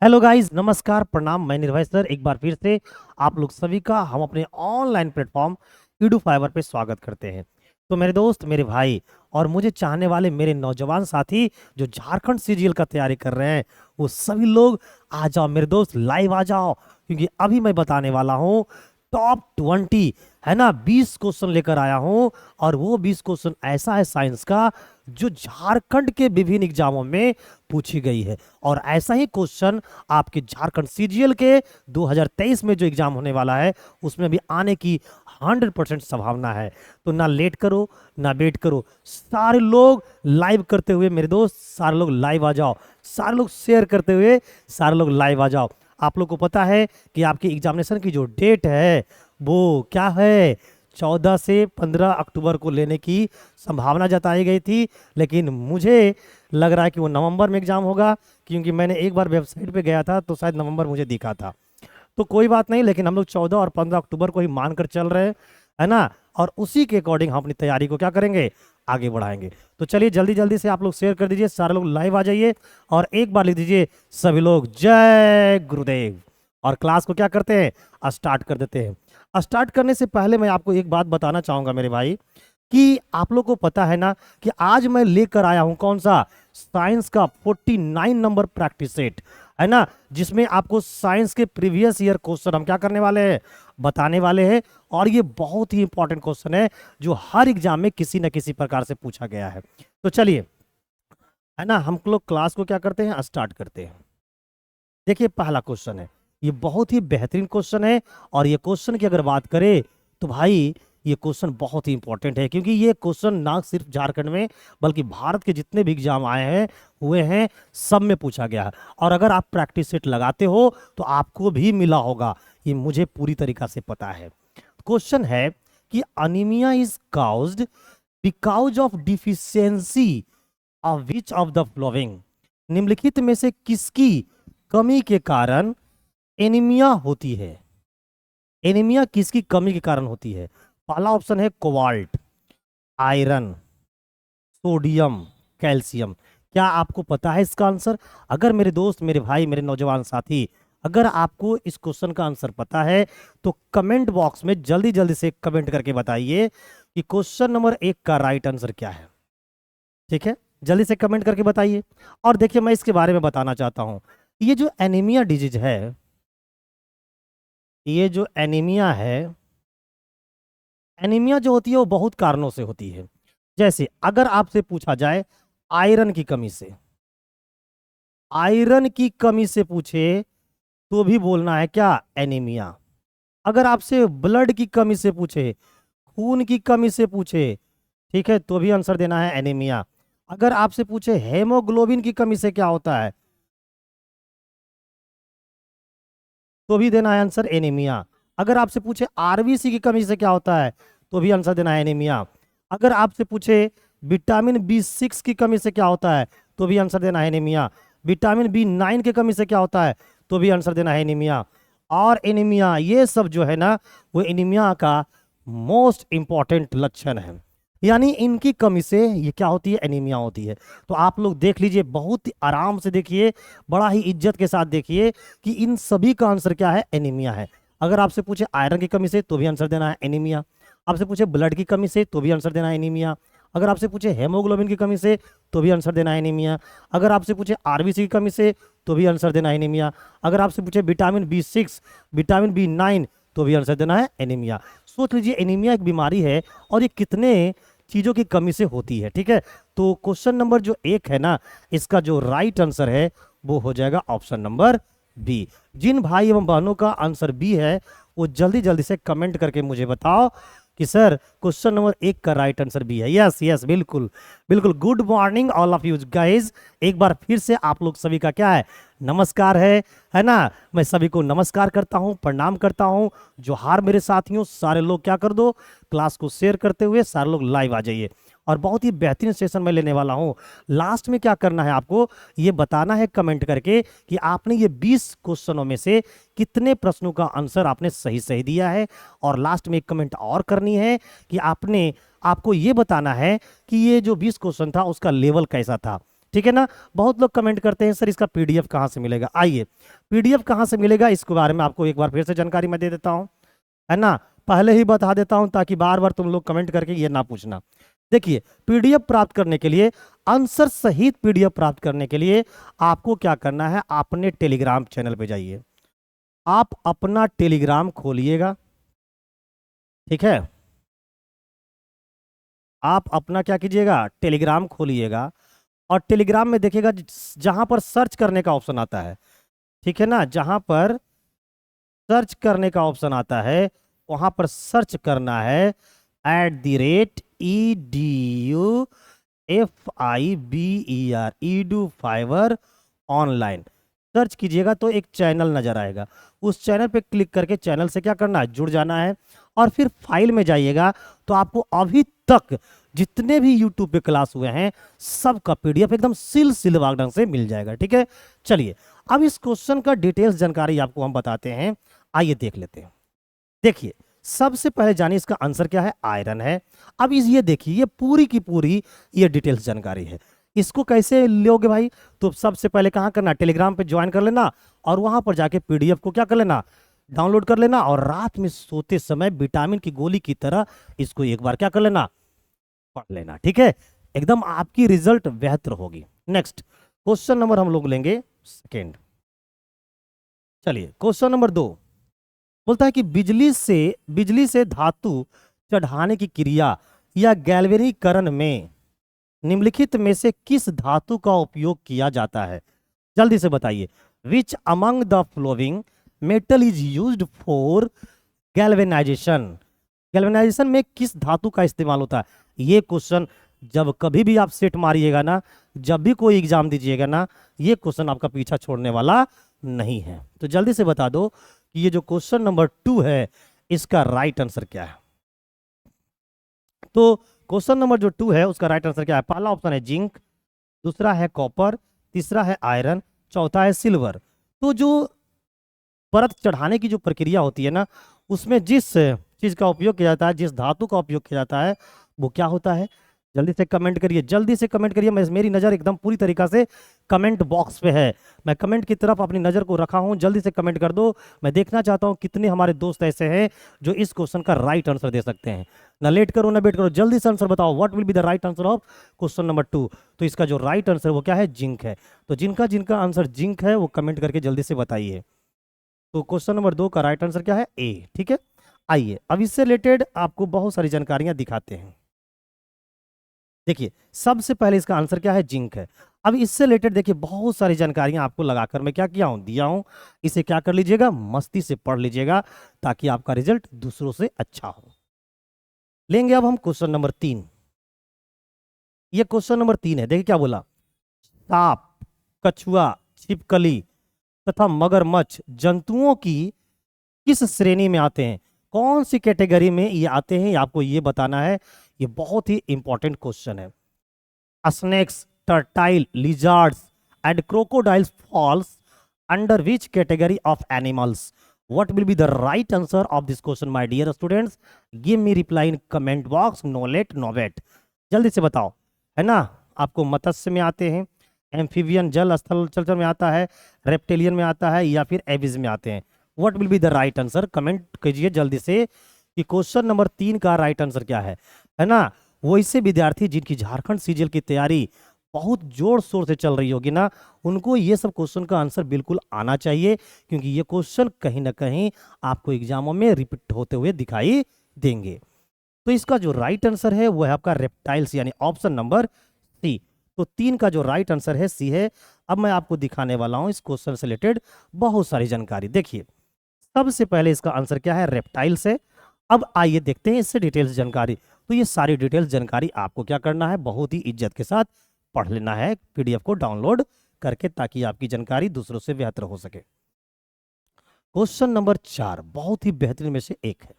Hello guys, नमस्कार, प्रणाम। मैं निर्भय सर एक बार फिर से आप लोग सभी का हम अपने ऑनलाइन प्लेटफॉर्म ईडू फाइबर पे स्वागत करते हैं। तो मेरे दोस्त, मेरे भाई और मुझे चाहने वाले मेरे नौजवान साथी जो झारखंड सीजीएल का तैयारी कर रहे हैं, वो सभी लोग आ जाओ मेरे दोस्त, लाइव आ जाओ, क्योंकि अभी मैं बताने वाला हूँ टॉप 20, है ना, 20 क्वेश्चन लेकर आया हूँ। और वो 20 क्वेश्चन ऐसा है साइंस का जो झारखंड के विभिन्न एग्जामों में पूछी गई है। और ऐसा ही क्वेश्चन आपके झारखंड सीजीएल के 2023 में जो एग्जाम होने वाला है उसमें भी आने की 100% संभावना है। तो ना लेट करो, ना वेट करो, सारे लोग लाइव करते हुए मेरे दोस्त, सारे लोग लाइव आ जाओ, सारे लोग शेयर करते हुए सारे लोग लाइव आ जाओ। आप लोग को पता है कि आपकी एग्जामिनेशन की जो डेट है वो क्या है, 14 से 15 अक्टूबर को लेने की संभावना जताई गई थी, लेकिन मुझे लग रहा है कि वो नवंबर में एग्जाम होगा, क्योंकि मैंने एक बार वेबसाइट पे गया था तो शायद नवंबर मुझे दिखा था। तो कोई बात नहीं, लेकिन हम लोग 14 और 15 अक्टूबर को ही मानकर चल रहे हैं, है ना। और उसी के अकॉर्डिंग हम अपनी तैयारी को क्या करेंगे, आगे बढ़ाएंगे। तो चलिए जल्दी जल्दी से आप लोग शेयर कर दीजिए, सारे लोग लाइव आ जाइए और एक बार लिख दीजिए सभी लोग जय गुरुदेव। और क्लास को क्या करते हैं, स्टार्ट कर देते हैं। स्टार्ट करने से पहले मैं आपको एक बात बताना चाहूंगा मेरे भाई, कि आप लोग को पता है ना कि आज मैं लेकर आया हूं कौन सा, साइंस का 49 नंबर प्रैक्टिस सेट, है ना, जिसमें आपको साइंस के प्रीवियस ईयर क्वेश्चन हम क्या करने वाले हैं, बताने वाले हैं। और ये बहुत ही इंपॉर्टेंट क्वेश्चन है जो हर एग्जाम में किसी न किसी प्रकार से पूछा गया है। तो चलिए, है ना, हम लोग क्लास को क्या करते हैं, स्टार्ट करते हैं। देखिए पहला क्वेश्चन है, ये बहुत ही बेहतरीन क्वेश्चन है। और ये क्वेश्चन की अगर बात करें तो भाई ये क्वेश्चन बहुत ही इंपॉर्टेंट है, क्योंकि ये क्वेश्चन ना सिर्फ झारखंड में बल्कि भारत के जितने भी एग्जाम आए हैं हुए हैं सब में पूछा गया है। और अगर आप प्रैक्टिस सेट लगाते हो तो आपको भी मिला होगा, ये मुझे पूरी तरीका से पता है। क्वेश्चन है कि anaemia is caused because of deficiency of which of the flowing, निम्नलिखित में से किसकी कमी के कारण एनीमिया होती है। एनीमिया किसकी कमी के कारण होती है। पहला ऑप्शन है कोबाल्ट, आयरन, सोडियम, कैल्शियम। क्या आपको पता है इसका आंसर? अगर मेरे दोस्त, मेरे भाई, मेरे नौजवान साथी, अगर आपको इस क्वेश्चन का आंसर पता है तो कमेंट बॉक्स में जल्दी जल्दी से कमेंट करके बताइए कि क्वेश्चन नंबर 1 का राइट आंसर क्या है। ठीक है, जल्दी से कमेंट करके बताइए। और देखिए मैं इसके बारे में बताना चाहता हूं, ये जो एनीमिया डिजीज है, ये जो एनीमिया है, एनीमिया जो होती है वो बहुत कारणों से होती है। जैसे अगर आपसे पूछा जाए आयरन की कमी से, आयरन की कमी से पूछे तो भी बोलना है क्या, एनीमिया। अगर आपसे ब्लड की कमी से पूछे, खून की कमी से पूछे, ठीक है, तो भी आंसर देना है एनीमिया। अगर आपसे पूछे हेमोग्लोबिन की कमी से क्या होता है, तो भी देना है आंसर एनीमिया। अगर आपसे पूछे आरबीसी की कमी से क्या होता है, तो भी आंसर देना है एनीमिया। अगर आपसे पूछे विटामिन बी 6 की कमी से क्या होता है, तो भी आंसर देना है एनीमिया। विटामिन बी 9 की कमी से क्या होता है, तो भी आंसर देना है एनीमिया। और एनीमिया, ये सब जो है ना, वो एनीमिया का मोस्ट इंपॉर्टेंट लक्षण है। यानी इनकी कमी से ये क्या होती है, एनीमिया होती है। तो आप लोग देख लीजिए, बहुत ही आराम से देखिए, बड़ा ही इज्जत के साथ देखिए कि इन सभी का आंसर क्या है, एनीमिया है। अगर आपसे पूछे आयरन की कमी से तो भी आंसर देना है एनीमिया। आपसे पूछे ब्लड की कमी से तो भी आंसर देना है एनीमिया। अगर आपसे पूछे हेमोग्लोबिन की कमी से तो भी आंसर देना है एनीमिया। अगर आपसे पूछे आरबीसी की कमी से तो भी आंसर देना है एनीमिया। अगर आपसे पूछे विटामिन बी 6, विटामिन बी 9, तो भी आंसर देना है एनीमिया। सोच लीजिए एनीमिया एक बीमारी है और ये कितने चीज़ों की कमी से होती है। ठीक है, तो क्वेश्चन नंबर जो 1 है ना, इसका जो राइट आंसर है वो हो जाएगा ऑप्शन नंबर बी। जिन भाई एवं बहनों का आंसर बी है वो जल्दी जल्दी से कमेंट करके मुझे बताओ कि सर क्वेश्चन नंबर 1 का राइट आंसर बी है। यस यस, बिल्कुल बिल्कुल। Good morning all of you guys. एक बार फिर से आप लोग सभी का क्या है, नमस्कार है ना। मैं सभी को नमस्कार करता हूं, प्रणाम करता हूं, जोहार मेरे साथियों। सारे लोग क्या कर दो, क्लास को शेयर करते हुए सारे लोग लाइव आ जाइए। और बहुत ही बेहतरीन सेशन मैं लेने वाला हूं। लास्ट में क्या करना है आपको, ये बताना है कमेंट करके कि आपने ये 20 क्वेश्चनों में से कितने प्रश्नों का आंसर आपने सही सही दिया है। और लास्ट में एक कमेंट और करनी है कि आपको ये बताना है कि ये जो 20 क्वेश्चन था उसका लेवल कैसा था। ठीक है ना। बहुत लोग कमेंट करते हैं सर इसका पीडीएफ कहाँ से मिलेगा। आइए, पीडीएफ कहाँ से मिलेगा इसके बारे में आपको एक बार फिर से जानकारी मैं दे देता हूँ, है ना। पहले ही बता देता हूं ताकि बार बार तुम लोग कमेंट करके ये ना पूछना। देखिए, पीडीएफ प्राप्त करने के लिए, आंसर सहित पीडीएफ प्राप्त करने के लिए आपको क्या करना है, अपने टेलीग्राम चैनल पे जाइए। आप अपना टेलीग्राम खोलिएगा, ठीक है। आप अपना क्या कीजिएगा, टेलीग्राम खोलिएगा और टेलीग्राम में देखिएगा जहां पर सर्च करने का ऑप्शन आता है, ठीक है ना, जहां पर सर्च करने का ऑप्शन आता है वहां पर सर्च करना है @EDUFIBER EduFiber online. Search कीजिएगा तो एक चैनल नजर आएगा, उस चैनल पे क्लिक करके चैनल से क्या करना है, जुड़ जाना है। और फिर फाइल में जाइएगा तो आपको अभी तक जितने भी यूट्यूब पे क्लास हुए हैं सबका पीडीएफ एकदम सिलसिलेवार ढंग से मिल जाएगा, ठीक है। चलिए, अब इस क्वेश्चन का डिटेल्स जानकारी आपको हम बताते हैं, आइए देख लेते हैं। देखिए, सबसे पहले जानिए इसका आंसर क्या है, आयरन है। अब इस ये देखिए, ये पूरी की पूरी ये डिटेल्स जानकारी है। इसको कैसे लोगे भाई, तो सबसे पहले कहाँ करना, टेलीग्राम पे ज्वाइन कर लेना और वहां पर जाके पीडीएफ को क्या कर लेना, डाउनलोड कर लेना और रात में सोते समय विटामिन की गोली की तरह इसको एक बार क्या कर लेना, पढ़ लेना, ठीक है। एकदम आपकी रिजल्ट बेहतर होगी। नेक्स्ट क्वेश्चन नंबर हम लोग लेंगे सेकेंड। चलिए, क्वेश्चन नंबर 2 बोलता है कि बिजली से धातु चढ़ाने की क्रिया या गैल्वेनीकरण में निम्नलिखित में से किस धातु का उपयोग किया जाता है, जल्दी से बताइए। Which among the flowing metal is used for galvanisation. Galvanisation में किस धातु का इस्तेमाल होता है। ये क्वेश्चन जब कभी भी आप सेट मारिएगा ना, जब भी कोई एग्जाम दीजिएगा ना, ये क्वेश्चन आपका पीछा छोड़ने वाला नहीं है। तो जल्दी से बता दो कि ये जो क्वेश्चन नंबर 2 है इसका राइट आंसर क्या है। तो क्वेश्चन नंबर जो 2 है उसका राइट आंसर क्या है, पहला ऑप्शन है जिंक, दूसरा है कॉपर, तीसरा है आयरन, चौथा है सिल्वर। तो जो परत चढ़ाने की जो प्रक्रिया होती है ना, उसमें जिस चीज का उपयोग किया जाता है, जिस धातु का उपयोग किया जाता है, वो क्या होता है। जल्दी से कमेंट करिए, जल्दी से कमेंट करिए। मेरी नज़र एकदम पूरी तरीका से कमेंट बॉक्स पे है, मैं कमेंट की तरफ अपनी नज़र को रखा हूं। जल्दी से कमेंट कर दो, मैं देखना चाहता हूं कितने हमारे दोस्त ऐसे हैं जो इस क्वेश्चन का राइट आंसर दे सकते हैं। ना लेट करो ना वेट करो, जल्दी से आंसर बताओ। What will be the right answer of question number 2। तो इसका जो राइट आंसर वो क्या है, जिंक है। तो जिनका जिनका आंसर जिंक है वो कमेंट करके जल्दी से बताइए। तो क्वेश्चन नंबर 2 का राइट आंसर क्या है, ए, ठीक है। आइए अब इससे रिलेटेड आपको बहुत सारी जानकारियां दिखाते हैं। देखिए, सबसे पहले इसका आंसर क्या है, जिंक है। अब इससे रिलेटेड देखिए बहुत सारी जानकारियां आपको लगाकर मैं क्या किया हूं, दिया हूं। इसे क्या कर लीजिएगा, मस्ती से पढ़ लीजिएगा ताकि आपका रिजल्ट दूसरों से अच्छा हो। लेंगे अब हम क्वेश्चन नंबर 3। ये क्वेश्चन नंबर 3 है, देखिए क्या बोला, सांप, कछुआ, छिपकली तथा मगरमच्छ जंतुओं की किस श्रेणी में आते हैं, कौन सी कैटेगरी में ये आते हैं, आपको ये बताना है। ये बहुत ही इंपॉर्टेंट क्वेश्चन है। Snakes, turtle, lizards and crocodiles falls under which category of animals. What will be the right answer of this question my dear students, give me reply in comment box, no late no wait. जल्दी से बताओ, है ना। आपको मत्स्य में आते हैं, amphibian जल स्थल चलचर में आता है, रेप्टेलियन में आता है या फिर एविज में आते हैं। What will be the right answer, comment कीजिए जल्दी से कि क्वेश्चन नंबर 3 का राइट आंसर क्या है ना। वो ऐसे विद्यार्थी जिनकी झारखंड सीजीएल की तैयारी बहुत जोर शोर से चल रही होगी ना, उनको ये सब क्वेश्चन का आंसर बिल्कुल आना चाहिए, क्योंकि ये क्वेश्चन कहीं ना कहीं आपको एग्जामों में रिपीट होते हुए दिखाई देंगे। तो इसका जो राइट आंसर है वो है आपका रेप्टाइल्स, यानी ऑप्शन नंबर सी। तो 3 का जो राइट आंसर है सी है। अब मैं आपको दिखाने वाला हूं इस क्वेश्चन से रिलेटेड बहुत सारी जानकारी। देखिए, सबसे पहले इसका आंसर क्या है, रेप्टाइल्स है। अब आइए देखते हैं इससे डिटेल्स जानकारी। तो ये सारी डिटेल्स जानकारी आपको क्या करना है, बहुत ही इज्जत के साथ पढ़ लेना है पीडीएफ को डाउनलोड करके, ताकि आपकी जानकारी दूसरों से बेहतर हो सके। क्वेश्चन नंबर 4 बहुत ही बेहतरीन में से एक है।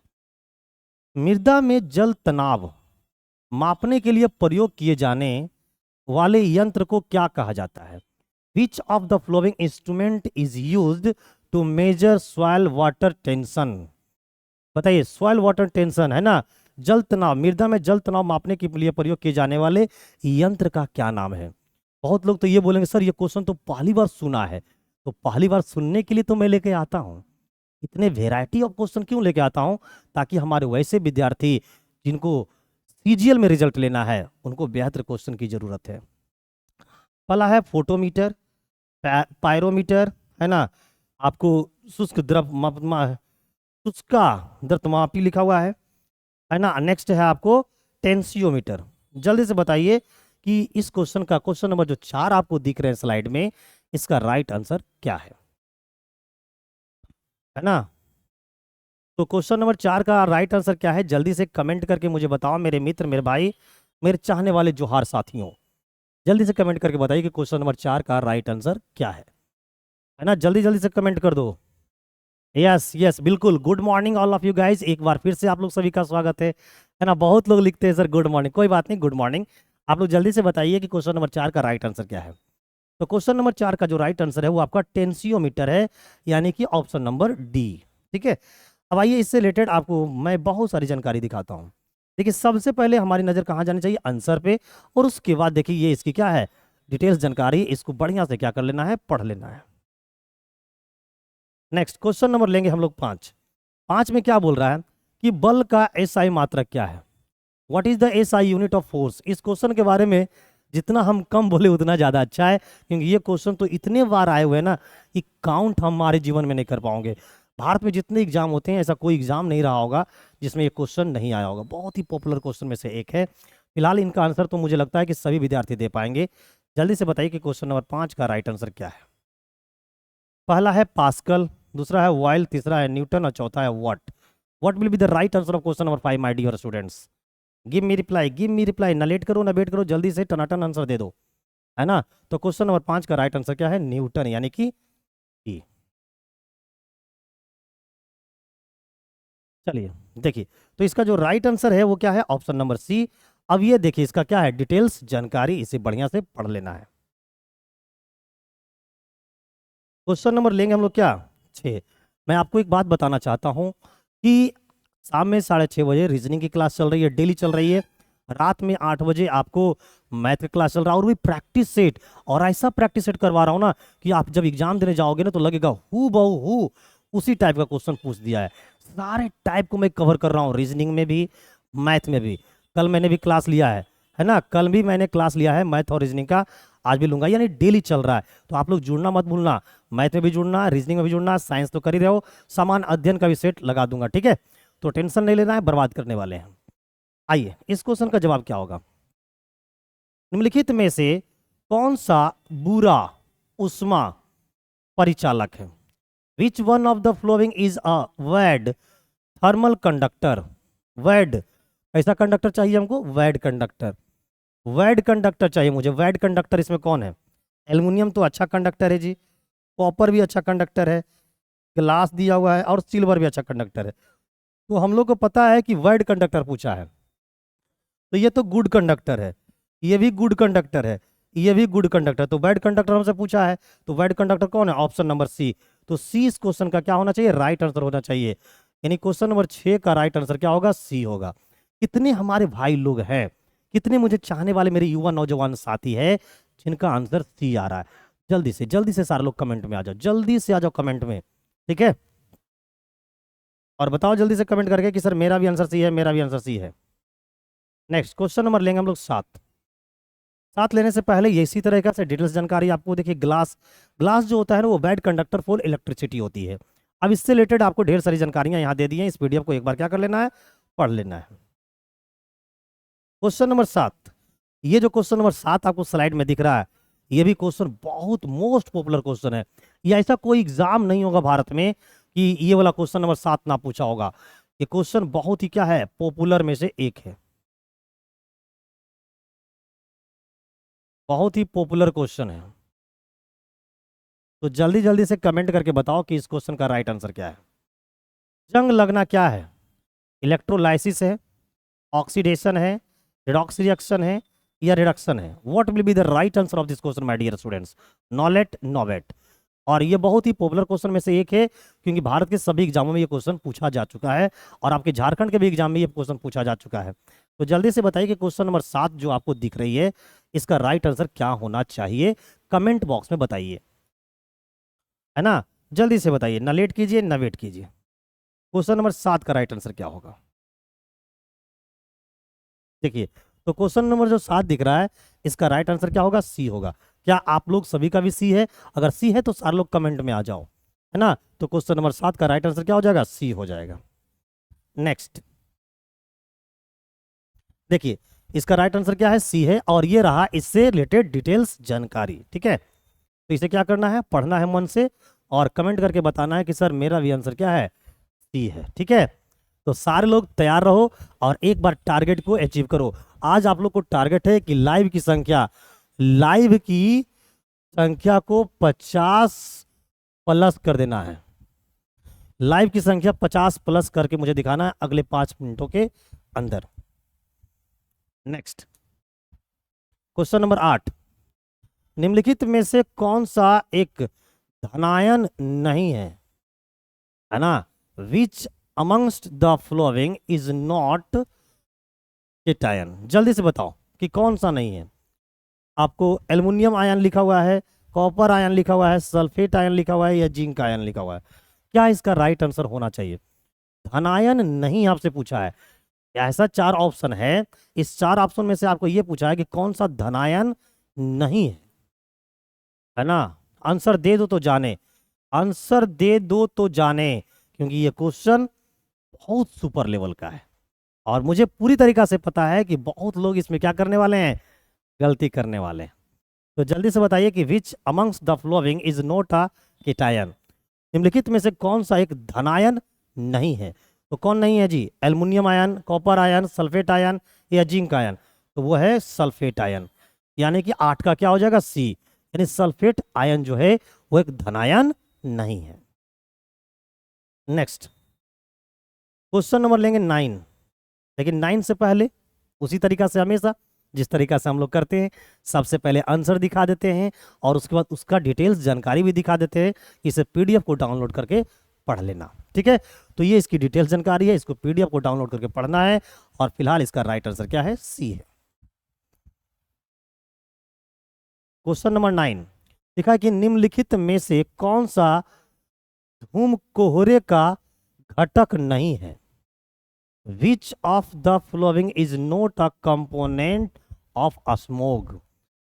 मृदा में जल तनाव मापने के लिए प्रयोग किए जाने वाले यंत्र को क्या कहा जाता है। Which of the following instrument is used to measure soil water tension. बताइए, सॉइल वाटर टेंशन है ना, जल तनाव, मृदा में जल तनाव मापने के लिए प्रयोग किए जाने वाले यंत्र का क्या नाम है। बहुत लोग तो ये बोलेंगे सर ये क्वेश्चन तो पहली बार सुना है। तो पहली बार सुनने के लिए तो मैं लेके आता हूँ, इतने वेराइटी ऑफ क्वेश्चन क्यों लेके आता हूँ, ताकि हमारे वैसे विद्यार्थी जिनको सीजीएल में रिजल्ट लेना है उनको बेहतर क्वेश्चन की जरूरत है। पहला है फोटोमीटर, पायरोमीटर, है ना, आपको शुष्क शुष्का दर्पमापी लिखा हुआ है ना। नेक्स्ट है आपको टेंसियोमीटर। जल्दी से बताइए कि इस क्वेश्चन का क्वेश्चन नंबर जो 4 आपको दिख रहे हैं स्लाइड में, इसका राइट आंसर क्या है ना। तो क्वेश्चन नंबर 4 का राइट आंसर क्या है, जल्दी से कमेंट करके मुझे बताओ मेरे मित्र, मेरे भाई, मेरे चाहने वाले जोहार साथियों। जल्दी से कमेंट करके बताइए कि क्वेश्चन नंबर 4 का राइट आंसर क्या है ना। जल्दी जल्दी से कमेंट कर दो। यस यस बिल्कुल। Good morning all of you guys, एक बार फिर से आप लोग सभी का स्वागत है ना। बहुत लोग लिखते हैं सर गुड मॉर्निंग, कोई बात नहीं, गुड मॉर्निंग। आप लोग जल्दी से बताइए कि क्वेश्चन नंबर 4 का राइट आंसर क्या है। तो क्वेश्चन नंबर 4 का जो राइट आंसर है वो आपका टेंसियोमीटर है, यानी कि ऑप्शन नंबर डी। ठीक है, अब आइए इससे रिलेटेड आपको मैं बहुत सारी जानकारी दिखाता हूँ। देखिए सबसे पहले हमारी नज़र कहाँ जानी चाहिए, आंसर पे, और उसके बाद देखिए ये इसकी क्या है डिटेल्स जानकारी, इसको बढ़िया से क्या कर लेना है, पढ़ लेना है। नेक्स्ट क्वेश्चन नंबर लेंगे हम लोग 5। 5 में क्या बोल रहा है कि बल का एसआई मात्रक क्या है, what is the SI unit of force. इस क्वेश्चन के बारे में जितना हम कम बोले उतना ज़्यादा अच्छा है, क्योंकि ये क्वेश्चन तो इतने बार आए हुए हैं ना कि काउंट हम हमारे जीवन में नहीं कर पाओगे। भारत में जितने एग्जाम होते हैं ऐसा कोई एग्जाम नहीं रहा होगा जिसमें ये क्वेश्चन नहीं आया होगा। बहुत ही पॉपुलर क्वेश्चन में से एक है। फिलहाल इनका आंसर तो मुझे लगता है कि सभी विद्यार्थी दे पाएंगे। जल्दी से बताइए कि क्वेश्चन नंबर 5 का राइट आंसर क्या है। पहला है पास्कल, दूसरा है वाइल, तीसरा है न्यूटन और चौथा है watt. What will be the right answer of question number 5 my dear students. Give me reply, give me reply, ना लेट करो ना वेट करो, जल्दी से टनाटन आंसर दे दो, है ना। तो क्वेश्चन नंबर 5 का राइट आंसर क्या है, न्यूटन, यानी कि ई। चलिए देखिए, तो इसका जो राइट आंसर है वो क्या है, ऑप्शन नंबर सी। अब ये देखिए इसका क्या है डिटेल्स जानकारी, इसे बढ़िया से पढ़ लेना है। क्वेश्चन नंबर लेंगे हम लोग क्या, 6। मैं आपको एक बात बताना चाहता हूँ कि शाम में 6:30 बजे रीजनिंग की क्लास चल रही है, डेली चल रही है। रात में 8 बजे आपको मैथ का क्लास चल रहा है, और भी प्रैक्टिस सेट, और ऐसा प्रैक्टिस सेट करवा रहा हूँ ना कि आप जब एग्जाम देने जाओगे ना तो लगेगा हु बहू हु उसी टाइप का क्वेश्चन पूछ दिया है। सारे टाइप को मैं कवर कर रहा हूँ, रीजनिंग में भी, मैथ में भी। कल मैंने भी क्लास लिया है ना, कल भी मैंने क्लास लिया है मैथ और रीजनिंग का, आज भी लूंगा, यानी डेली चल रहा है। तो आप लोग जुड़ना मत भूलना, मैथ में भी जुड़ना, रीजनिंग में भी जुड़ना, साइंस तो कर ही रहे हो, समान अध्ययन का भी सेट लगा दूंगा, ठीक है। तो टेंशन नहीं लेना है, बर्बाद करने वाले हैं। आइए इस क्वेश्चन का जवाब क्या होगा। निम्नलिखित में से कौन सा बुरा उष्मा परिचालक है, which one of the following is a bad thermal conductor. Bad कैसा कंडक्टर चाहिए हमको, वैड कंडक्टर, वैड कंडक्टर चाहिए मुझे। वैड कंडक्टर इसमें कौन है, एल्युमिनियम तो अच्छा कंडक्टर है जी, कॉपर भी अच्छा कंडक्टर है, ग्लास दिया हुआ है, और सिल्वर भी अच्छा कंडक्टर है। तो हम लोग को पता है कि वैड कंडक्टर पूछा है, तो ये तो गुड कंडक्टर है, ये भी गुड कंडक्टर है, ये भी गुड कंडक्टर, तो वैड कंडक्टर हमसे पूछा है। तो वैड कंडक्टर कौन है, ऑप्शन नंबर सी। तो सी इस क्वेश्चन का क्या होना चाहिए, राइट आंसर होना चाहिए, यानी क्वेश्चन नंबर 6 का राइट आंसर क्या होगा, सी होगा। कितने हमारे भाई लोग हैं, कितने मुझे चाहने वाले मेरे युवा नौजवान साथी है जिनका आंसर सी आ रहा है। जल्दी से सारे लोग कमेंट में आ जाओ, जल्दी से आ जाओ कमेंट में, ठीक है। और बताओ जल्दी से कमेंट करके कि सर मेरा भी आंसर सी है, मेरा भी आंसर सी है। नेक्स्ट क्वेश्चन नंबर लेंगे हम लोग 7। 7 लेने से पहले ये इसी तरह का से डिटेल्स जानकारी आपको देखिए, ग्लास, ग्लास जो होता है ना वो बैड कंडक्टर फॉर इलेक्ट्रिसिटी होती है। अब इससे रिलेटेड आपको ढेर सारी जानकारियां यहाँ दे दी हैं, इस पीडीएफ को एक बार क्या कर लेना है, पढ़ लेना है। क्वेश्चन नंबर 7, ये जो क्वेश्चन नंबर 7 आपको स्लाइड में दिख रहा है, ये भी क्वेश्चन बहुत मोस्ट पॉपुलर क्वेश्चन है। ये ऐसा कोई एग्जाम नहीं होगा भारत में कि ये वाला क्वेश्चन नंबर 7 ना पूछा होगा। ये क्वेश्चन बहुत ही क्या है, पॉपुलर में से एक है, बहुत ही पॉपुलर क्वेश्चन है। तो जल्दी जल्दी से कमेंट करके बताओ कि इस क्वेश्चन का राइट आंसर क्या है। जंग लगना क्या है, इलेक्ट्रोलाइसिस है, ऑक्सीडेशन है, रिडॉक्स रिएक्शन है, या रिडक्शन है। What will be the right answer of this question my dear students, no late no wait. और ये बहुत ही पॉपुलर क्वेश्चन में से एक है, क्योंकि भारत के सभी एग्जामों में ये क्वेश्चन पूछा जा चुका है, और आपके झारखंड के भी एग्जाम में ये क्वेश्चन पूछा जा चुका है। तो जल्दी से बताइए कि क्वेश्चन नंबर 7 जो आपको दिख रही है, इसका राइट आंसर क्या होना चाहिए, कमेंट बॉक्स में बताइए, है ना। जल्दी से बताइए, ना लेट कीजिए ना वेट कीजिए। क्वेश्चन नंबर 7 का राइट आंसर क्या होगा? देखिए, तो क्वेश्चन नंबर जो 7 दिख रहा है, इसका राइट आंसर क्या होगा? सी होगा। क्या आप लोग सभी का भी सी है? अगर सी है तो सारे लोग कमेंट में आ जाओ, है ना। तो क्वेश्चन नंबर 7 का राइट आंसर क्या हो जाएगा? सी हो जाएगा। नेक्स्ट देखिए, इसका राइट आंसर क्या है? सी है। और ये रहा इससे रिलेटेड डिटेल्स जानकारी, ठीक है। तो इसे क्या करना है? पढ़ना है मन से और कमेंट करके बताना है कि सर मेरा भी आंसर क्या है? सी है, ठीक है। तो सारे लोग तैयार रहो और एक बार टारगेट को अचीव करो। आज आप लोग को टारगेट है कि लाइव की संख्या को 50 प्लस कर देना है। लाइव की संख्या 50 प्लस करके मुझे दिखाना है अगले 5 मिनटों के अंदर। नेक्स्ट क्वेश्चन नंबर 8, निम्नलिखित में से कौन सा एक धनायन नहीं है ना। Which amongst the following is not cation. जल्दी से बताओ कि कौन सा नहीं है। आपको एल्युमिनियम आयन लिखा हुआ है, कॉपर आयन लिखा हुआ है, सल्फेट आयन लिखा हुआ है या जिंक आयन लिखा हुआ है। क्या इसका राइट आंसर होना चाहिए? धनायन नहीं आपसे पूछा है। ऐसा 4 ऑप्शन है, इस 4 ऑप्शन में से आपको यह पूछा है कि कौन सा धनायन नहीं है ना। आंसर दे दो तो जाने, आंसर दे दो तो जाने, क्योंकि ये क्वेश्चन बहुत सुपर लेवल का है और मुझे पूरी तरीका से पता है कि बहुत लोग इसमें क्या करने वाले हैं? गलती करने वाले हैं। तो जल्दी से बताइए कि विच amongst the following is not a cation. निम्नलिखित में से कौन सा एक धनायन नहीं है? तो कौन नहीं है जी? Aluminium ion, copper ion, sulphate ion या जिंक आयन? तो वो है सल्फेट आयन। यानी कि 8 का क्या हो जाएगा? सी। यानी सल्फेट आयन जो है वो एक धनायन नहीं है। नेक्स्ट क्वेश्चन नंबर लेंगे 9। लेकिन 9 से पहले उसी तरीका से हमेशा जिस तरीका से हम लोग करते हैं, सबसे पहले आंसर दिखा देते हैं और उसके बाद उसका डिटेल्स जानकारी भी दिखा देते हैं। इसे पीडीएफ को डाउनलोड करके पढ़ लेना, ठीक है। तो ये इसकी डिटेल्स जानकारी है, इसको पीडीएफ को डाउनलोड करके पढ़ना है। और फिलहाल इसका राइट आंसर क्या है? सी है। क्वेश्चन नंबर 9 लिखा है कि निम्नलिखित में से कौन सा धूमकोहरे का घटक नहीं है। Which of the following is not a component of a smog?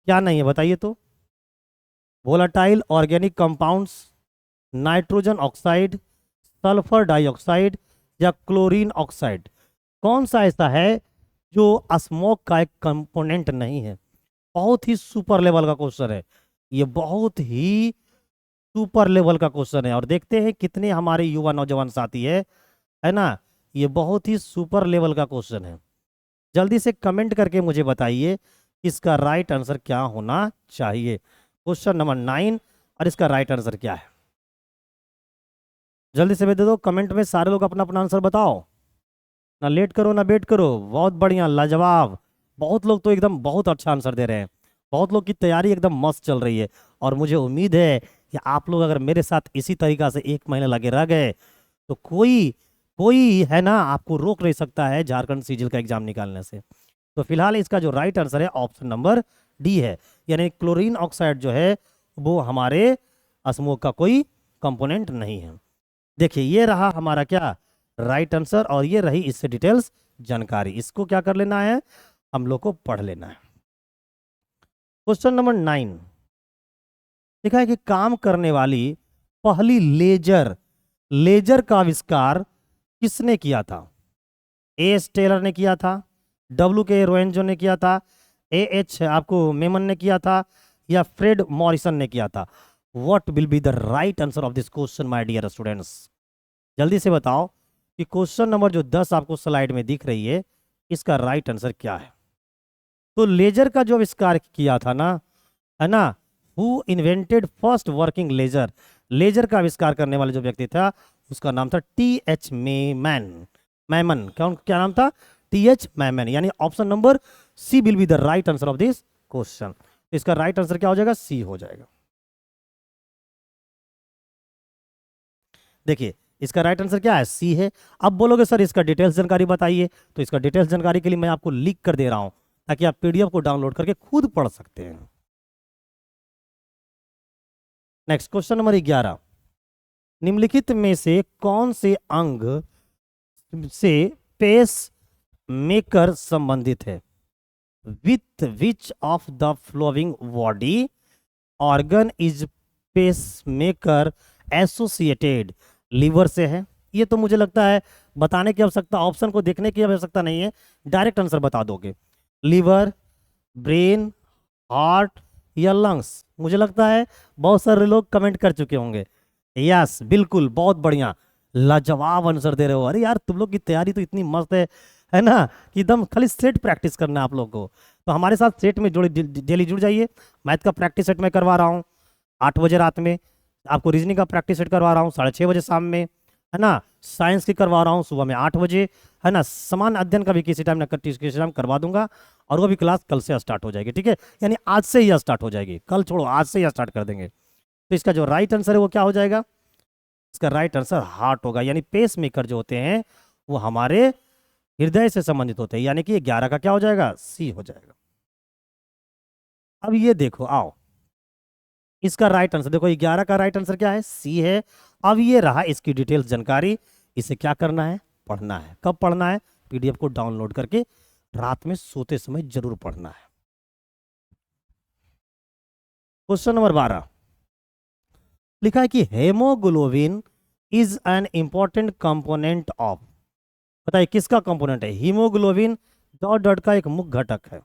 क्या नहीं है बताइए तो? Volatile organic compounds, nitrogen oxide, sulphur dioxide या क्लोरीन ऑक्साइड। कौन सा ऐसा है जो स्मोक का एक कंपोनेंट नहीं है? बहुत ही सुपर लेवल का क्वेश्चन है ये, बहुत ही सुपर लेवल का क्वेश्चन है। और देखते हैं कितने हमारे युवा नौजवान साथी है ना। ये बहुत ही सुपर लेवल का क्वेश्चन है। जल्दी से कमेंट करके मुझे बताइए इसका राइट आंसर क्या होना चाहिए। क्वेश्चन नंबर 9 और इसका राइट आंसर क्या है? जल्दी से दे दो कमेंट में, सारे लोग अपना अपना आंसर बताओ। ना लेट करो ना वेट करो। बहुत बढ़िया, लाजवाब। बहुत लोग तो एकदम बहुत अच्छा आंसर दे रहे हैं। बहुत लोग की तैयारी एकदम मस्त चल रही है। और मुझे उम्मीद है कि आप लोग अगर मेरे साथ इसी तरीका से 1 महीने लगे रह गए तो कोई कोई है ना आपको रोक नहीं सकता है झारखंड सीजीएल का एग्जाम निकालने से। तो फिलहाल इसका जो राइट आंसर है ऑप्शन नंबर डी है। यानी क्लोरीन ऑक्साइड जो है वो हमारे स्मोक का कोई कंपोनेंट नहीं है। देखिए, ये रहा हमारा क्या? Right answer. और ये रही इससे डिटेल्स जानकारी। इसको क्या कर लेना है? हम लोग को पढ़ लेना है। क्वेश्चन नंबर 9 लिखा है कि काम करने वाली पहली लेजर लेजर का आविष्कार किसने किया था? एस टेलर ने किया था, डब्ल्यू के रोएंजो ने किया था, ए एच आपको मेमन ने किया था या फ्रेड मॉरिसन ने किया था। What will be the right answer of this question my dear students? जल्दी से बताओ कि क्वेश्चन नंबर जो 10 आपको स्लाइड में दिख रही है, इसका राइट आंसर क्या है? तो लेजर का जो आविष्कार किया था ना, है ना, who invented first working laser, laser का आविष्कार करने वाले जो व्यक्ति था उसका नाम था टी.एच. मैमन। मैमन क्या नाम था? टी.एच. मैमन। यानी option number C will be the right answer of this question. इसका राइट आंसर क्या हो जाएगा? सी हो जाएगा। देखिए, इसका राइट आंसर क्या है? सी है। अब बोलोगे सर इसका डिटेल्स जानकारी बताइए, तो इसका डिटेल्स जानकारी के लिए मैं आपको लिख कर दे रहा हूं ताकि आप पीडीएफ को डाउनलोड करके खुद पढ़ सकते हैं। नेक्स्ट क्वेश्चन नंबर 11, निम्नलिखित में से कौन से अंग से पेस मेकर संबंधित है? With which of the following body organ is pacemaker associated? Liver से है। ये तो मुझे लगता है बताने की आवश्यकता, ऑप्शन को देखने की आवश्यकता नहीं है, डायरेक्ट आंसर बता दोगे। लीवर, ब्रेन, हार्ट या लंग्स? मुझे लगता है बहुत सारे लोग कमेंट कर चुके होंगे। यस, बिल्कुल, बहुत बढ़िया, लाजवाब आंसर दे रहे हो। अरे यार, तुम लोग की तैयारी तो इतनी मस्त है ना, कि एकदम खाली सेट प्रैक्टिस करना है आप लोग को। तो हमारे साथ सेट में जुड़े, डेली जुड़ जाइए। मैथ का प्रैक्टिस सेट मैं करवा रहा हूँ 8 बजे रात में, आपको रीजनिंग का प्रैक्टिस सेट करवा रहा हूँ 6:30 बजे शाम में, है ना। साइंस की करवा रहा हूँ सुबह में 8 बजे, है ना। समान अध्ययन का भी किसी टाइम ना किसी टाइम करवा दूंगा, और वो भी क्लास कल से स्टार्ट हो जाएगी, ठीक है। यानी आज से ही स्टार्ट हो जाएगी, कल छोड़ो, आज से ही स्टार्ट कर देंगे। तो इसका जो राइट आंसर है वो क्या हो जाएगा? इसका राइट आंसर हार्ट होगा। यानी पेस मेकर जो होते हैं वो हमारे हृदय से संबंधित होते हैं, यानी कि 11 का क्या हो जाएगा? सी हो जाएगा। अब ये देखो, आओ, इसका राइट आंसर देखो, 11 का राइट आंसर क्या है? सी है। अब ये रहा इसकी डिटेल्स जानकारी। इसे क्या करना है? पढ़ना है। कब पढ़ना है? पीडीएफ को डाउनलोड करके रात में सोते समय जरूर पढ़ना है। क्वेश्चन नंबर 12 लिखा है कि haemoglobin is an important component of, बताइए किसका कंपोनेंट है? हीमोग्लोबिन डॉट डॉट का एक मुख्य घटक है।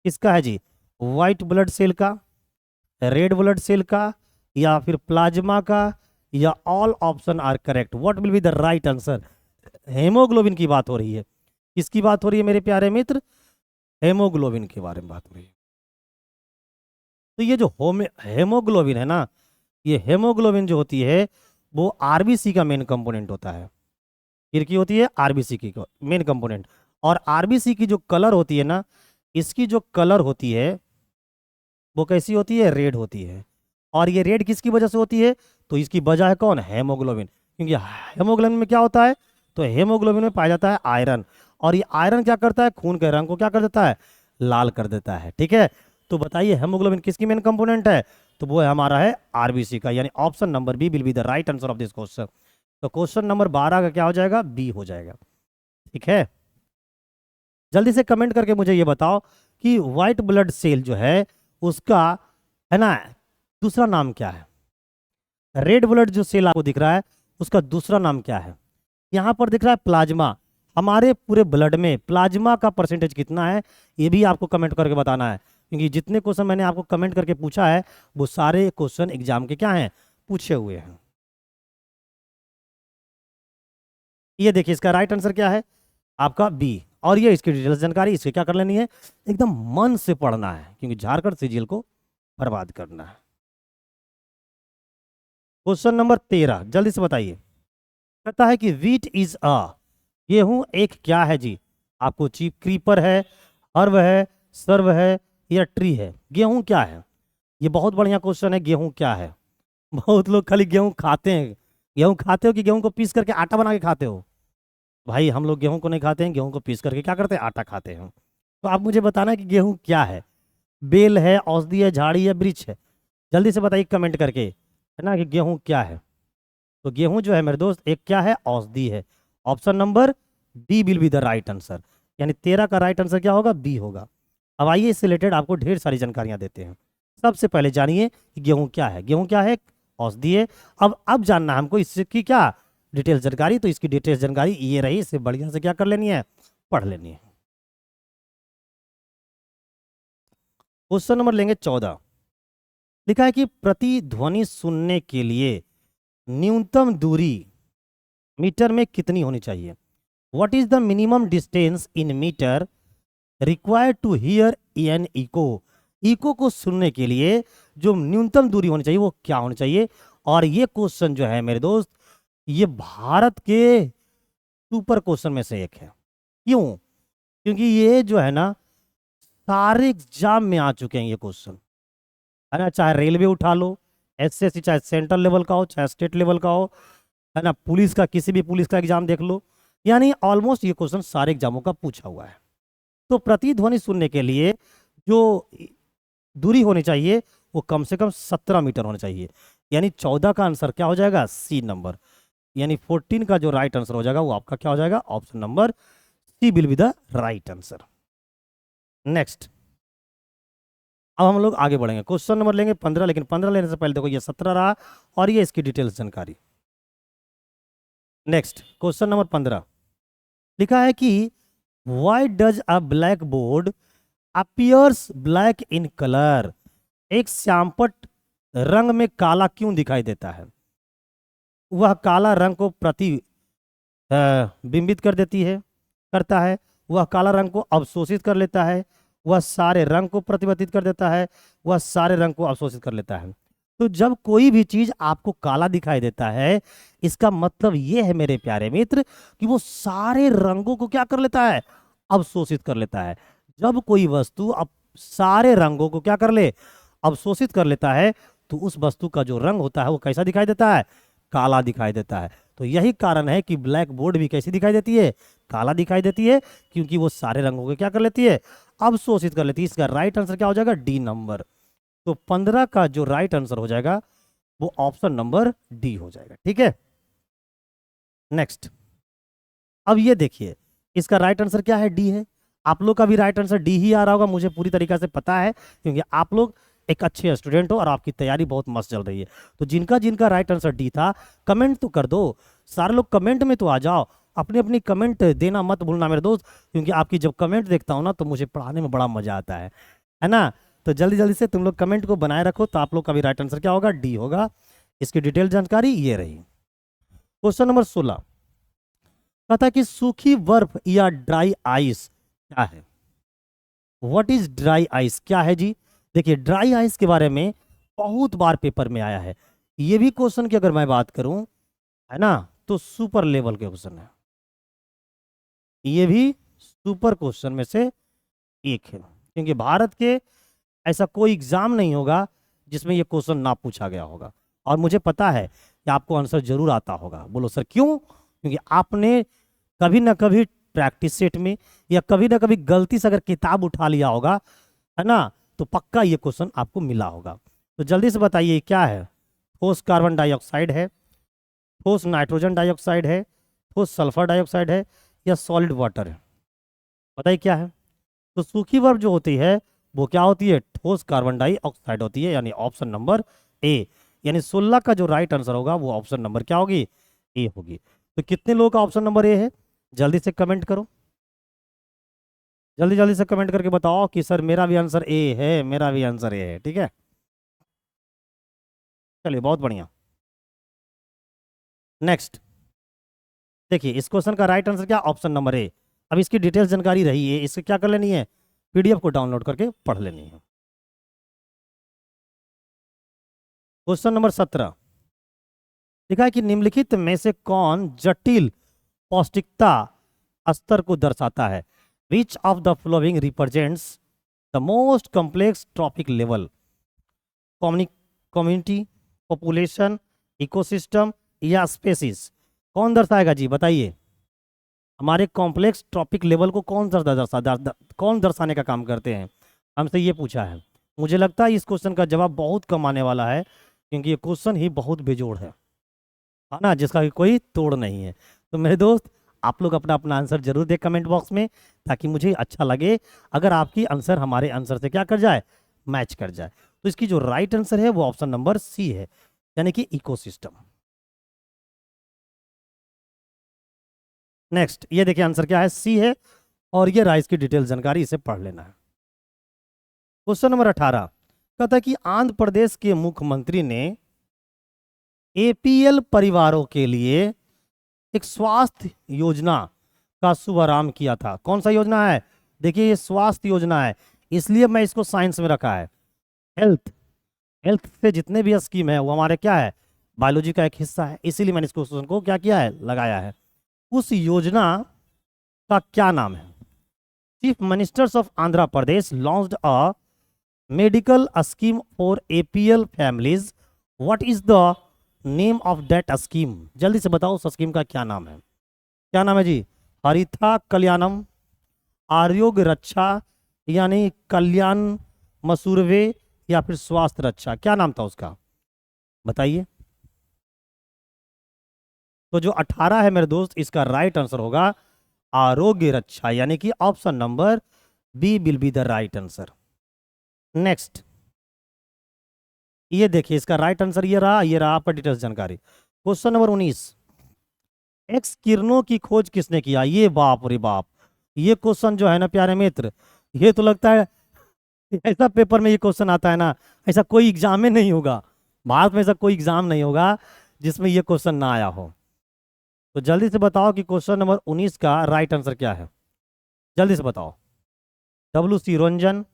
किसका है जी? व्हाइट ब्लड सेल का, रेड ब्लड सेल का, या फिर प्लाज्मा का, या all option are correct? What will be the right answer? Haemoglobin की बात हो रही है। किसकी बात हो रही है मेरे प्यारे मित्र? हेमोग्लोबिन के बारे में बात हो रही है। तो ये जो हेमोग्लोबिन है ना, ये हेमोग्लोबिन जो होती है वो आरबीसी का मेन कंपोनेंट होता है। की होती है आरबीसी की मेन कंपोनेंट। और आरबीसी की जो कलर होती है ना, इसकी जो कलर होती है वो कैसी होती है? रेड होती है। और ये रेड किसकी वजह से होती है? तो इसकी वजह है कौन? हेमोग्लोबिन। क्योंकि हेमोग्लोबिन में क्या होता है? तो हेमोग्लोबिन में पाया जाता है आयरन, और ये आयरन क्या करता है? खून के रंग को क्या कर देता है? लाल कर देता है, ठीक है। तो बताइए हेमोग्लोबिन किसकी मेन कंपोनेंट है? तो वो है हमारा है आरबीसी का, यानी option number B will be the right answer of this question. तो क्वेश्चन नंबर 12 का क्या हो जाएगा? बी हो जाएगा, ठीक है। जल्दी से कमेंट करके मुझे ये बताओ कि व्हाइट ब्लड सेल जो है उसका, है ना, दूसरा नाम क्या है? रेड ब्लड जो सेल आपको दिख रहा है उसका दूसरा नाम क्या है? यहाँ पर दिख रहा है प्लाज्मा। हमारे पूरे ब्लड में प्लाज्मा का परसेंटेज कितना है ये भी आपको कमेंट करके बताना है, क्योंकि जितने क्वेश्चन मैंने आपको कमेंट करके पूछा है वो सारे क्वेश्चन एग्जाम के क्या हैं? पूछे हुए हैं। ये देखिए इसका राइट आंसर क्या है? आपका बी। और ये इसकी डिटेल्स जानकारी इसे क्या कर लेनी है? एकदम मन से पढ़ना है, क्योंकि झारखंड सीजीएल को बर्बाद करना है। क्वेश्चन नंबर 13 जल्दी से बताइए। कहता है कि वीट इज अ, गेहूं एक क्या है जी? आपको चीप क्रीपर है, हर्ब है, सर्व है, या ट्री है? गेहूं क्या है? ये बहुत बढ़िया क्वेश्चन है। गेहूं क्या है? बहुत लोग खाली गेहूं खाते हैं। गेहूं खाते हो कि गेहूं को पीस करके आटा बना के खाते हो? भाई हम लोग गेहूं को नहीं खाते हैं, गेहूं को पीस करके क्या करते हैं? आटा खाते हैं। तो आप मुझे बताना है कि गेहूं क्या है? बेल है, औषधि है, झाड़ी है, वृक्ष है? जल्दी से बताइए कमेंट करके, है ना, कि गेहूं क्या है। तो गेहूं जो है मेरे दोस्त एक क्या है? औषधि है। Option number B will be the right answer, यानी 13 का राइट आंसर क्या होगा? बी होगा। अब आइए इससे रिलेटेड आपको ढेर सारी जानकारियां देते हैं। सबसे पहले जानिए कि गेहूं क्या है। गेहूं क्या है? औषधि है। अब जानना है हमको इसकी क्या डिटेल्स जानकारी। तो इसकी डिटेल्स जानकारी ये रही, इसे बढ़िया से क्या कर लेनी है? पढ़ लेनी है। क्वेश्चन नंबर लेंगे 14। लिखा है कि प्रतिध्वनि सुनने के लिए न्यूनतम दूरी मीटर में कितनी होनी चाहिए? What is the minimum distance in metre required to hear an echo? Echo को सुनने के लिए जो न्यूनतम दूरी होनी चाहिए वो क्या होनी चाहिए? और ये क्वेश्चन जो है मेरे दोस्त, ये भारत के सुपर क्वेश्चन में से एक है। क्यों? क्योंकि ये जो है ना सारे एग्जाम में आ चुके हैं ये क्वेश्चन, है ना। चाहे रेलवे उठा लो, एसएससी, चाहे सेंट्रल लेवल का हो चाहे स्टेट लेवल का हो, है ना, पुलिस का, किसी भी पुलिस का एग्जाम देख लो, यानी ऑलमोस्ट ये क्वेश्चन सारे एग्जामों का पूछा हुआ है। तो प्रतिध्वनि सुनने के लिए जो दूरी होनी चाहिए वो कम से कम 17 मीटर होनी चाहिए, यानी 14 का आंसर क्या हो जाएगा, सी नंबर, यानी 14 का जो राइट आंसर हो जाएगा वो आपका क्या हो जाएगा, option number C will be the right answer. Next, अब हम लोग आगे बढ़ेंगे, क्वेश्चन नंबर लेंगे 15, लेकिन 15 लेने से पहले देखो ये 17 रहा और ये इसकी डिटेल्स जानकारी। नेक्स्ट क्वेश्चन नंबर 15 लिखा है कि why does a black board appears black in colour, एक श्यामपट रंग में काला क्यों दिखाई देता है। वह काला रंग को बिंबित कर देती है, करता है, वह काला रंग को अवशोषित कर लेता है, वह सारे रंग को प्रतिबंधित कर देता है, वह सारे रंग को अवशोषित कर लेता है। तो जब कोई भी चीज आपको काला दिखाई देता है, इसका मतलब यह है मेरे प्यारे मित्र कि वो सारे रंगों को क्या कर लेता है, अवशोषित कर लेता है। जब कोई वस्तु अब सारे रंगों को क्या कर ले, अवशोषित कर लेता है, तो उस वस्तु का जो रंग होता है वो कैसा दिखाई देता है, काला दिखाई देता है। तो यही कारण है कि ब्लैक बोर्ड भी कैसी दिखाई देती है, काला दिखाई देती है, क्योंकि वो सारे रंगों को क्या कर लेती है, अवशोषित कर लेती है। इसका राइट आंसर क्या हो जाएगा, डी नंबर। तो 15 का जो राइट आंसर हो जाएगा वो ऑप्शन नंबर डी हो जाएगा। ठीक है, नेक्स्ट, अब ये देखिए इसका राइट आंसर क्या है, डी है। आप लोग का भी राइट आंसर डी ही आ रहा होगा, मुझे पूरी तरीके से पता है, क्योंकि आप लोग एक अच्छे स्टूडेंट हो और आपकी तैयारी बहुत मस्त चल रही है। तो जिनका जिनका राइट आंसर डी था कमेंट तो कर दो, सारे लोग कमेंट में तो आ जाओ, अपनी अपनी कमेंट देना मत भूलना मेरे दोस्त, क्योंकि आपकी जब कमेंट देखता हूँ ना तो मुझे पढ़ाने में बड़ा मजा आता है ना। तो जल्दी जल्दी से तुम लोग कमेंट को बनाए रखो, तो आप लोग का भी राइट आंसर क्या होगा, डी होगा। इसकी डिटेल जानकारी ये रही। क्वेश्चन नंबर 16 कहता है कि सूखी बर्फ या ड्राई आइस क्या है। व्हाट इज ड्राई आइस, क्या है जी। देखिए ड्राई आइस के बारे में बहुत बार पेपर में आया है। ये भी क्वेश्चन की अगर मैं बात करूं, है ना, तो सुपर लेवल के क्वेश्चन है, ये भी सुपर क्वेश्चन में से एक है, क्योंकि भारत के ऐसा कोई एग्जाम नहीं होगा जिसमें ये क्वेश्चन ना पूछा गया होगा। और मुझे पता है कि आपको आंसर जरूर आता होगा। बोलो सर क्यों, क्योंकि आपने कभी ना कभी प्रैक्टिस सेट में या कभी ना कभी गलती से अगर किताब उठा लिया होगा, है ना, तो पक्का ये क्वेश्चन आपको मिला होगा। तो जल्दी से बताइए क्या है, ठोस कार्बन डाइऑक्साइड है, ठोस नाइट्रोजन डाइऑक्साइड है, ठोस सल्फर डाइऑक्साइड है, या सॉलिड वाटर है। बताइए क्या है। तो सूखी बर्फ जो होती है वो क्या होती है, ठोस कार्बन डाइऑक्साइड होती है, यानी ऑप्शन नंबर ए, यानी 16 का जो राइट आंसर होगा वो ऑप्शन नंबर क्या होगी, ए होगी। तो कितने लोगों का ऑप्शन नंबर ए है, जल्दी से कमेंट करो, जल्दी जल्दी से कमेंट करके बताओ कि सर मेरा भी आंसर ए है, मेरा भी आंसर ए है। ठीक है, चलिए बहुत बढ़िया। नेक्स्ट देखिए इस क्वेश्चन का राइट आंसर क्या, ऑप्शन नंबर ए। अब इसकी डिटेल्स जानकारी रही है, इससे क्या कर लेनी है, पीडीएफ को डाउनलोड करके पढ़ लेनी है। क्वेश्चन नंबर 17 लिखा है कि निम्नलिखित में से कौन जटिल पौष्टिकता स्तर को दर्शाता है। Which of the following represents the most complex trophic level, community, population, ecosystem या स्पेसीज। कौन दर्शाएगा जी, बताइए। हमारे कॉम्प्लेक्स ट्रॉपिक लेवल को कौन दर्शाने का काम करते हैं, हमसे ये पूछा है। मुझे लगता है इस क्वेश्चन का जवाब बहुत कम आने वाला है, क्योंकि ये क्वेश्चन ही बहुत बेजोड़ है ना, जिसका कि कोई तोड़ नहीं है। तो मेरे दोस्त आप लोग अपना अपना आंसर जरूर दें कमेंट बॉक्स में, ताकि मुझे अच्छा लगे अगर आपकी आंसर हमारे आंसर से क्या कर जाए, मैच कर जाए। तो इसकी जो राइट आंसर है वो ऑप्शन नंबर सी है, यानी कि इकोसिस्टम। नेक्स्ट ये देखिए आंसर क्या है, सी है, और ये राइस की डिटेल जानकारी इसे पढ़ लेना है। क्वेश्चन नंबर 18 कहता है कि आंध्र प्रदेश के मुख्यमंत्री ने एपीएल परिवारों के लिए एक स्वास्थ्य योजना का शुभारंभ किया था। कौन सा योजना है, देखिए ये स्वास्थ्य योजना है, इसलिए मैं इसको साइंस में रखा है। हेल्थ हेल्थ से जितने भी स्कीम है वो हमारे क्या है, बायोलॉजी का एक हिस्सा है, इसीलिए मैंने इस क्वेश्चन को क्या किया है, लगाया है। उस योजना का क्या नाम है। Chief ministers of Andhra Pradesh launched a medical scheme for APL families, what is the name of that scheme, जल्दी से बताओ उस स्कीम का क्या नाम है? क्या नाम है जी? हरिता कल्याणम, आरोग्य रक्षा, यानी कल्याण मसूरवे, या फिर स्वास्थ्य रक्षा, क्या नाम था उसका? बताइए। तो जो 18 है मेरे दोस्त, इसका राइट आंसर होगा आरोग्य रक्षा, यानी कि option number B will be the right answer. Next, ये देखिए इसका राइट आंसर ये रहा आपका डिटेल्स जानकारी। क्वेश्चन नंबर 19, एक्स किरणों की खोज किसने किया? ये बाप रे बाप, ये क्वेश्चन जो है ना प्यारे मित्र, ये तो लगता है ऐसा पेपर में ये क्वेश्चन आता है ना, ऐसा कोई एग्जाम में नहीं होगा, भारत में ऐसा कोई एग्जाम नहीं होगा जिसमें ये क्वेश्चन ना आया हो। तो जल्दी से बताओ कि क्वेश्चन नंबर 19 का राइट आंसर क्या है? जल्दी से बताओ। WC Ranjan,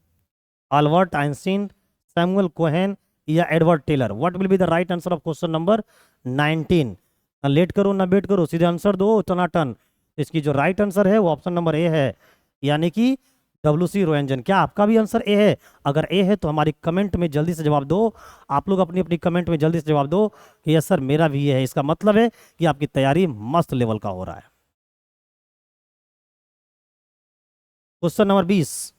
Albert Einstein, Samuel Cohen, या Edward Teller? What will be the right answer of question number 19? No late करो ना वेट करो, सीधे आंसर दो टनाटन। इसकी जो राइट आंसर है वो ऑप्शन नंबर ए है, यानी कि WC रंजन। क्या आपका भी आंसर ए है? अगर ए है तो हमारी कमेंट में जल्दी से जवाब दो। आप लोग अपनी अपनी कमेंट में जल्दी से जवाब दो कि यस सर मेरा भी ये है। इसका मतलब है कि आपकी तैयारी मस्त लेवल का हो रहा है। क्वेश्चन नंबर 20,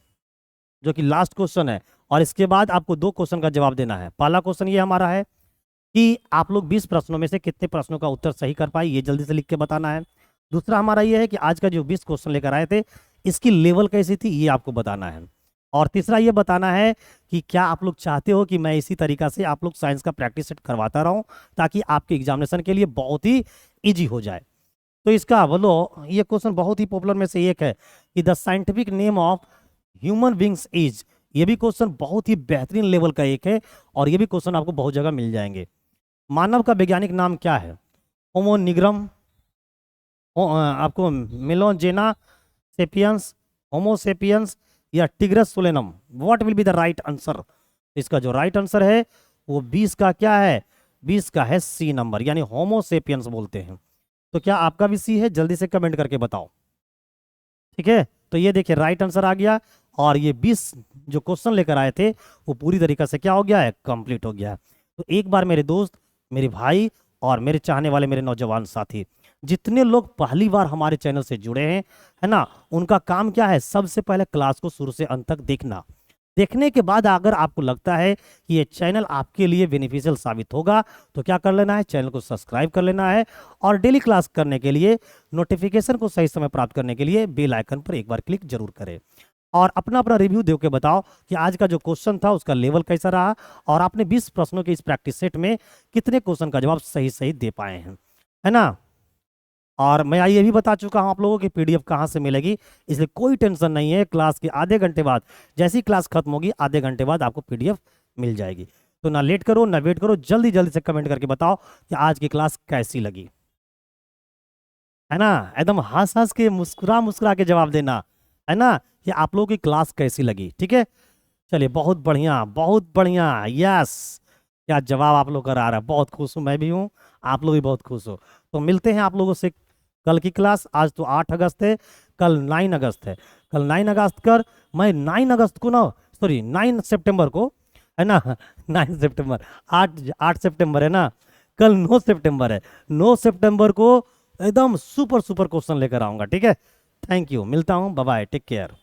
जो कि लास्ट क्वेश्चन है, और इसके बाद आपको 2 क्वेश्चन का जवाब देना है। पहला क्वेश्चन ये हमारा है कि आप लोग 20 प्रश्नों में से कितने प्रश्नों का उत्तर सही कर पाए, ये जल्दी से लिख के बताना है। दूसरा हमारा ये है कि आज का जो 20 क्वेश्चन लेकर आए थे, इसकी लेवल कैसी थी, ये आपको बताना है। और तीसरा ये बताना है कि क्या आप लोग चाहते हो कि मैं इसी तरीका से आप लोग साइंस का प्रैक्टिस सेट करवाता रहूं, ताकि आपके एग्जामिनेशन के लिए बहुत ही ईजी हो जाए। तो इसका बोलो, ये क्वेश्चन बहुत ही पॉपुलर में से एक है कि the scientific name of human beings is. ये भी क्वेश्चन बहुत ही बेहतरीन लेवल का एक है, और ये भी क्वेश्चन आपको बहुत जगह मिल जाएंगे। मानव का वैज्ञानिक नाम क्या है? होमो निग्रम, आपको मिलोजेना सेपियंस, होमोसेपियंस, या tigris Solanum? What will be the right answer? इसका जो राइट आंसर है वो 20 का क्या है? 20 का है सी नंबर, यानी होमोसेपियंस बोलते हैं। तो क्या आपका भी सी है? जल्दी से कमेंट करके बताओ। ठीक है, तो ये देखिए राइट आंसर आ गया, और ये 20 जो क्वेश्चन लेकर आए थे वो पूरी तरीके से क्या हो गया है? कंप्लीट हो गया है। तो एक बार मेरे दोस्त, मेरे भाई और मेरे चाहने वाले मेरे नौजवान साथी, जितने लोग पहली बार हमारे चैनल से जुड़े हैं, है ना, उनका काम क्या है? सबसे पहले क्लास को शुरू से अंत तक देखना। देखने के बाद अगर आपको लगता है कि ये चैनल आपके लिए बेनिफिशियल साबित होगा, तो क्या कर लेना है? चैनल को सब्सक्राइब कर लेना है, और डेली क्लास करने के लिए, नोटिफिकेशन को सही समय प्राप्त करने के लिए बेल आइकन पर एक बार क्लिक जरूर करें। और अपना अपना रिव्यू दे के बताओ कि आज का जो क्वेश्चन था उसका लेवल कैसा रहा, और आपने 20 प्रश्नों के इस प्रैक्टिस सेट में कितने क्वेश्चन का जवाब सही सही दे पाए हैं, है ना। और मैं ये भी बता चुका हूं आप लोगों की PDF कहाँ से मिलेगी, इसलिए कोई टेंशन नहीं है। क्लास के आधे घंटे बाद, जैसी क्लास खत्म होगी आधे घंटे बाद आपको PDF मिल जाएगी। तो ना लेट करो ना वेट करो, जल्दी जल्दी से कमेंट करके बताओ कि आज की क्लास कैसी लगी, है ना। एकदम हंस हंस के मुस्कुरा मुस्कुरा के जवाब देना, है ना, कि आप लोगों की क्लास कैसी लगी। ठीक है, चलिए बहुत बढ़िया बहुत बढ़िया, यस। क्या जवाब आप लोग का आ रहा है, बहुत खुश हूँ, मैं भी हूँ, आप लोग भी बहुत खुश हो। तो मिलते हैं आप लोगों से कल की क्लास। आज तो 8 अगस्त है, कल 9 अगस्त है। कल 9 अगस्त कर, मैं 9 अगस्त को ना, सॉरी 9 सितंबर को, है ना 9 सितंबर, 8 सितंबर है ना, कल 9 सितंबर है। 9 सितंबर को एकदम सुपर सुपर क्वेश्चन लेकर आऊंगा। ठीक है, थैंक यू, मिलता हूँ, बाय बाय, टेक केयर।